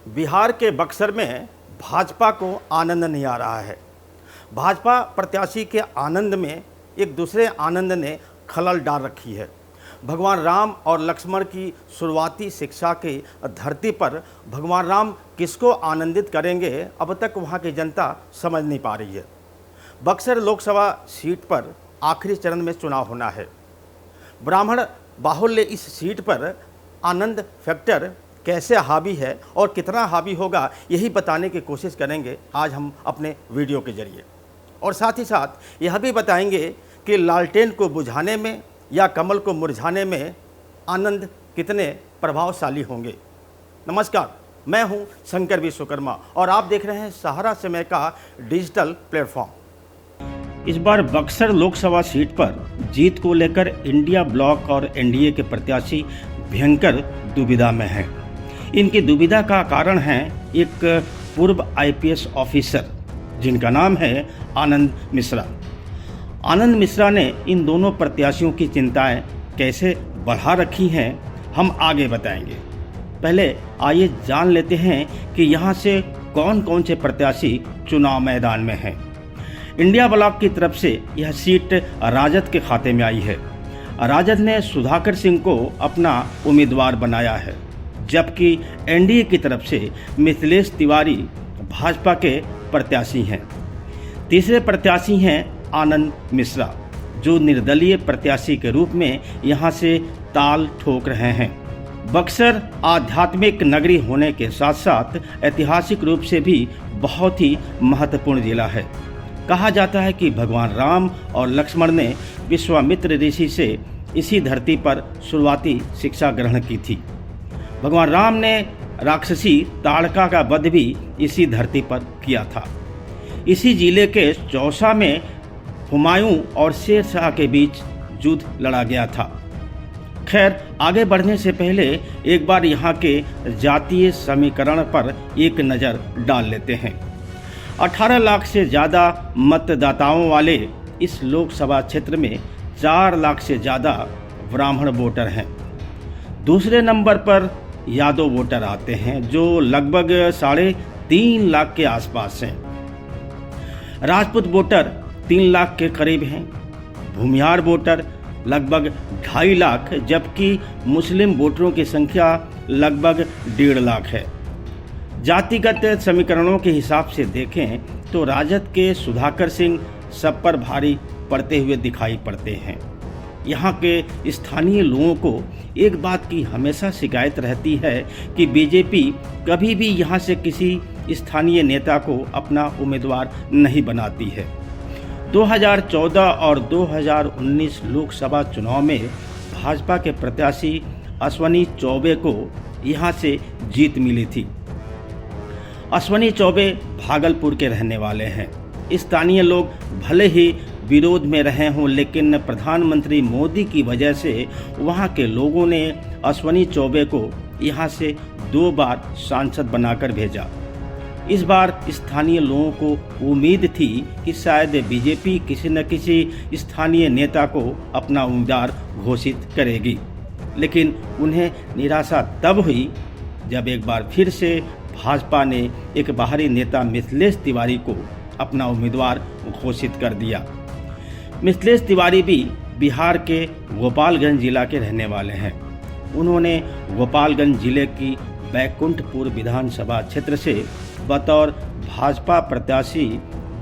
बिहार के बक्सर में भाजपा को आनंद नहीं आ रहा है। भाजपा प्रत्याशी के आनंद में एक दूसरे आनंद ने खलल डाल रखी है। भगवान राम और लक्ष्मण की शुरुआती शिक्षा के धरती पर भगवान राम किसको आनंदित करेंगे, अब तक वहां की जनता समझ नहीं पा रही है। बक्सर लोकसभा सीट पर आखिरी चरण में चुनाव होना है। ब्राह्मण बाहुल्य इस सीट पर आनंद फैक्टर कैसे हावी है और कितना हावी होगा, यही बताने की कोशिश करेंगे आज हम अपने वीडियो के जरिए। और साथ ही साथ यह भी बताएंगे कि लालटेन को बुझाने में या कमल को मुरझाने में आनंद कितने प्रभावशाली होंगे। नमस्कार, मैं हूं शंकर विश्वकर्मा और आप देख रहे हैं सहारा समय का डिजिटल प्लेटफॉर्म। इस बार बक्सर लोकसभा सीट पर जीत को लेकर इंडिया ब्लॉक और एनडीए के प्रत्याशी भयंकर दुविधा में हैं। इनकी दुविधा का कारण है एक पूर्व आईपीएस ऑफिसर जिनका नाम है आनंद मिश्रा। आनंद मिश्रा ने इन दोनों प्रत्याशियों की चिंताएं कैसे बढ़ा रखी हैं, हम आगे बताएंगे। पहले आइए जान लेते हैं कि यहाँ से कौन कौन से प्रत्याशी चुनाव मैदान में हैं। इंडिया ब्लॉक की तरफ से यह सीट राजद के खाते में आई है। राजद ने सुधाकर सिंह को अपना उम्मीदवार बनाया है, जबकि एनडीए की तरफ से मिथिलेश तिवारी भाजपा के प्रत्याशी हैं। तीसरे प्रत्याशी हैं आनंद मिश्रा, जो निर्दलीय प्रत्याशी के रूप में यहां से ताल ठोक रहे हैं। बक्सर आध्यात्मिक नगरी होने के साथ साथ ऐतिहासिक रूप से भी बहुत ही महत्वपूर्ण जिला है। कहा जाता है कि भगवान राम और लक्ष्मण ने विश्वामित्र ऋषि से इसी धरती पर शुरुआती शिक्षा ग्रहण की थी। भगवान राम ने राक्षसी ताड़का का वध भी इसी धरती पर किया था। इसी जिले के चौसा में हुमायूं और शेर शाह के बीच युद्ध लड़ा गया था। खैर, आगे बढ़ने से पहले एक बार यहाँ के जातीय समीकरण पर एक नज़र डाल लेते हैं। 18 लाख से ज़्यादा मतदाताओं वाले इस लोकसभा क्षेत्र में 4 लाख से ज़्यादा ब्राह्मण वोटर हैं। दूसरे नंबर पर यादव वोटर आते हैं, जो लगभग 3.5 लाख के आसपास हैं। राजपूत वोटर 3 लाख के करीब हैं। भूमिहार वोटर लगभग 2.5 लाख, जबकि मुस्लिम वोटरों की संख्या लगभग 1.5 लाख है। जातिगत समीकरणों के हिसाब से देखें तो राजद के सुधाकर सिंह सब पर भारी पड़ते हुए दिखाई पड़ते हैं। यहाँ के स्थानीय लोगों को एक बात की हमेशा शिकायत रहती है कि बीजेपी कभी भी यहाँ से किसी स्थानीय नेता को अपना उम्मीदवार नहीं बनाती है। 2014 और 2019 लोकसभा चुनाव में भाजपा के प्रत्याशी अश्वनी चौबे को यहाँ से जीत मिली थी। अश्वनी चौबे भागलपुर के रहने वाले हैं। स्थानीय लोग भले ही विरोध में रहे हों, लेकिन प्रधानमंत्री मोदी की वजह से वहां के लोगों ने अश्वनी चौबे को यहां से 2 बार सांसद बनाकर भेजा। इस बार स्थानीय लोगों को उम्मीद थी कि शायद बीजेपी किसी न किसी स्थानीय नेता को अपना उम्मीदवार घोषित करेगी, लेकिन उन्हें निराशा तब हुई जब एक बार फिर से भाजपा ने एक बाहरी नेता मिथिलेश तिवारी को अपना उम्मीदवार घोषित कर दिया। मिथिलेश तिवारी भी बिहार के गोपालगंज जिला के रहने वाले हैं। उन्होंने गोपालगंज जिले की बैकुंठपुर विधानसभा क्षेत्र से बतौर भाजपा प्रत्याशी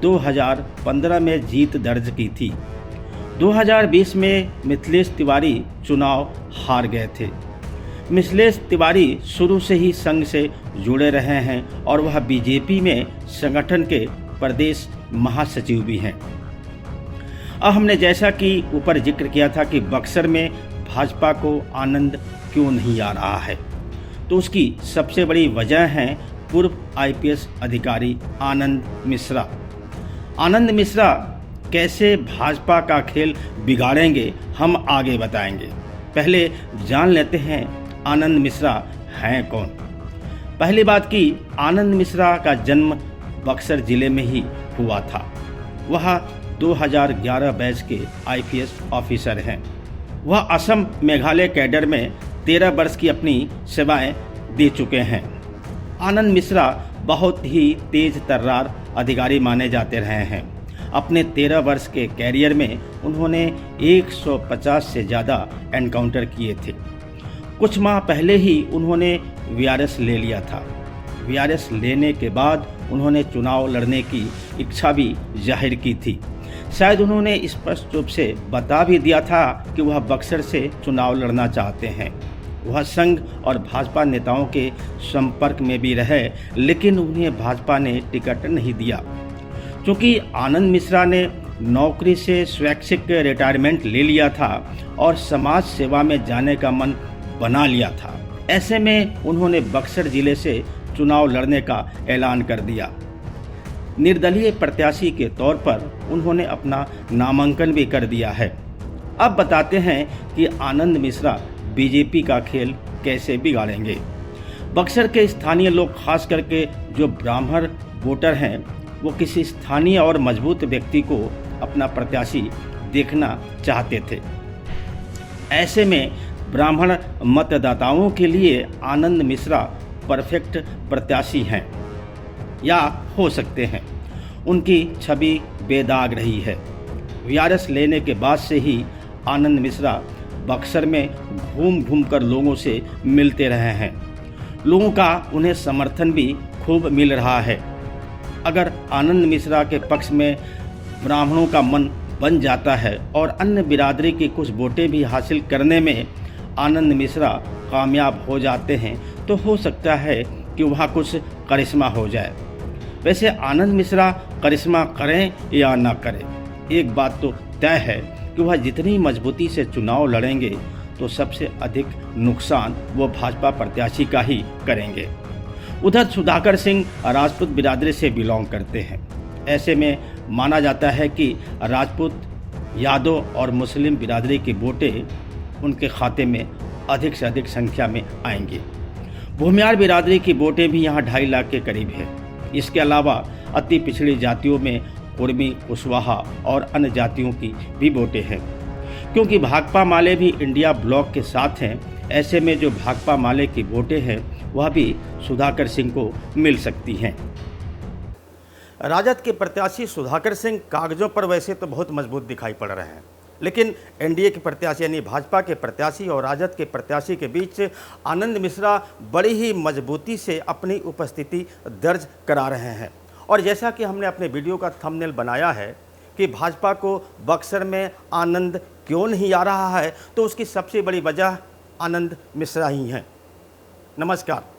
2015 में जीत दर्ज की थी। 2020 में मिथिलेश तिवारी चुनाव हार गए थे। मिथिलेश तिवारी शुरू से ही संघ से जुड़े रहे हैं और वह बीजेपी में संगठन के प्रदेश महासचिव भी हैं। अब हमने जैसा कि ऊपर जिक्र किया था कि बक्सर में भाजपा को आनंद क्यों नहीं आ रहा है, तो उसकी सबसे बड़ी वजह है पूर्व आईपीएस अधिकारी आनंद मिश्रा। आनंद मिश्रा कैसे भाजपा का खेल बिगाड़ेंगे, हम आगे बताएंगे। पहले जान लेते हैं आनंद मिश्रा हैं कौन। पहली बात कि आनंद मिश्रा का जन्म बक्सर जिले में ही हुआ था। वह 2011 बैच के आईपीएस ऑफिसर हैं। वह असम मेघालय कैडर में 13 वर्ष की अपनी सेवाएं दे चुके हैं। आनंद मिश्रा बहुत ही तेज तर्रार अधिकारी माने जाते रहे हैं। अपने 13 वर्ष के कैरियर में उन्होंने 150 से ज़्यादा एनकाउंटर किए थे। कुछ माह पहले ही उन्होंने वीआरएस ले लिया था। वीआरएस लेने के बाद उन्होंने चुनाव लड़ने की इच्छा भी जाहिर की थी। शायद उन्होंने स्पष्ट रूप से बता भी दिया था कि वह बक्सर से चुनाव लड़ना चाहते हैं। वह संघ और भाजपा नेताओं के संपर्क में भी रहे, लेकिन उन्हें भाजपा ने टिकट नहीं दिया। क्योंकि आनंद मिश्रा ने नौकरी से स्वैच्छिक रिटायरमेंट ले लिया था और समाज सेवा में जाने का मन बना लिया था, ऐसे में उन्होंने बक्सर जिले से चुनाव लड़ने का ऐलान कर दिया। निर्दलीय प्रत्याशी के तौर पर उन्होंने अपना नामांकन भी कर दिया है। अब बताते हैं कि आनंद मिश्रा बीजेपी का खेल कैसे बिगाड़ेंगे। बक्सर के स्थानीय लोग, खास करके जो ब्राह्मण वोटर हैं, वो किसी स्थानीय और मजबूत व्यक्ति को अपना प्रत्याशी देखना चाहते थे। ऐसे में ब्राह्मण मतदाताओं के लिए आनंद मिश्रा परफेक्ट प्रत्याशी हैं या हो सकते हैं। उनकी छवि बेदाग रही है। वीआरएस लेने के बाद से ही आनंद मिश्रा बक्सर में घूम घूम कर लोगों से मिलते रहे हैं। लोगों का उन्हें समर्थन भी खूब मिल रहा है। अगर आनंद मिश्रा के पक्ष में ब्राह्मणों का मन बन जाता है और अन्य बिरादरी की कुछ वोटें भी हासिल करने में आनंद मिश्रा कामयाब हो जाते हैं, तो हो सकता है कि वहाँ कुछ करिश्मा हो जाए। वैसे आनंद मिश्रा करिश्मा करें या ना करें, एक बात तो तय है कि वह जितनी मजबूती से चुनाव लड़ेंगे तो सबसे अधिक नुकसान वो भाजपा प्रत्याशी का ही करेंगे। उधर सुधाकर सिंह राजपूत बिरादरी से बिलोंग करते हैं। ऐसे में माना जाता है कि राजपूत, यादव और मुस्लिम बिरादरी की वोटें उनके खाते में अधिक से अधिक संख्या में आएंगी। भूमियार बिरादरी की वोटें भी यहाँ 2.5 लाख के करीब है। इसके अलावा अति पिछड़ी जातियों में कुर्मी, कुशवाहा और अन्य जातियों की भी वोटें हैं। क्योंकि भाकपा माले भी इंडिया ब्लॉक के साथ हैं, ऐसे में जो भाकपा माले की वोटें हैं वह भी सुधाकर सिंह को मिल सकती हैं। राजद के प्रत्याशी सुधाकर सिंह कागजों पर वैसे तो बहुत मजबूत दिखाई पड़ रहे हैं, लेकिन एनडीए के प्रत्याशी यानी भाजपा के प्रत्याशी और राजद के प्रत्याशी के बीच आनंद मिश्रा बड़ी ही मजबूती से अपनी उपस्थिति दर्ज करा रहे हैं। और जैसा कि हमने अपने वीडियो का थंबनेल बनाया है कि भाजपा को बक्सर में आनंद क्यों नहीं आ रहा है, तो उसकी सबसे बड़ी वजह आनंद मिश्रा ही हैं। नमस्कार।